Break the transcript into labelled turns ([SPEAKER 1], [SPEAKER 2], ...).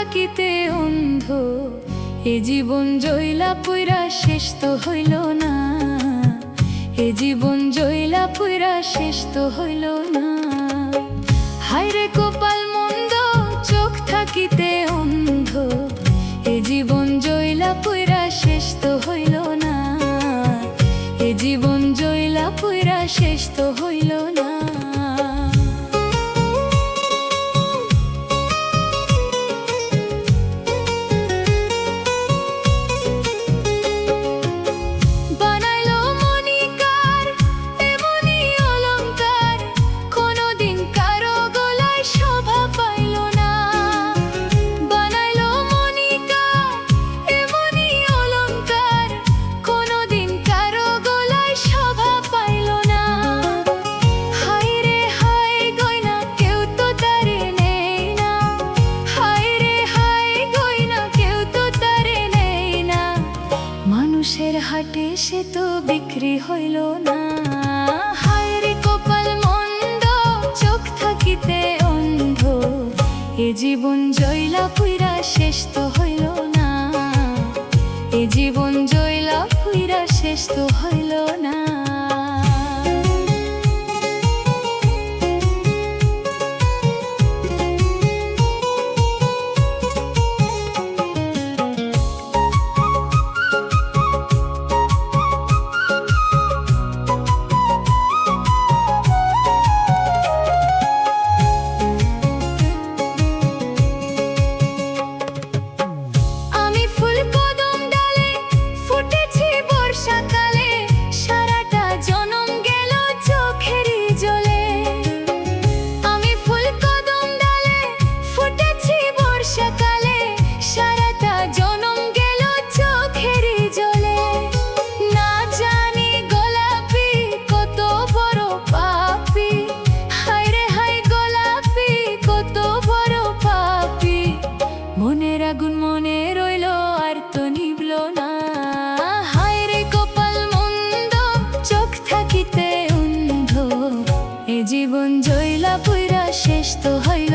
[SPEAKER 1] থাকিতে অন্ধ, এ জীবন জইলা পুইরা শেষ তো হইল না, এ জীবন জইলা পুইরা শেষ তো হইল না। হায়রে কপাল মন্দ, চোখ থাকিতে অন্ধ, এ জীবন জইলা পুইরা শেষ তো হইল না, এ জীবন জইলা পুইরা শেষ তো হইল না। মানুষের হাটে সে তো বিক্রি হইল না। হায়রে কপাল মন্দ, চোখ থাকিতে অন্ধ, এ জীবন জইলা পুইরা শেষ তো হইল না, এ জীবন জইলা পুইরা শেষ তো হইল না। মনের আগুন মনে রইল আর তো নিভল না। হায়রে কপাল মন্দ, চোখ থাকিতে অন্ধ, এ জীবন জইলা পুইরা শেষ তো হইল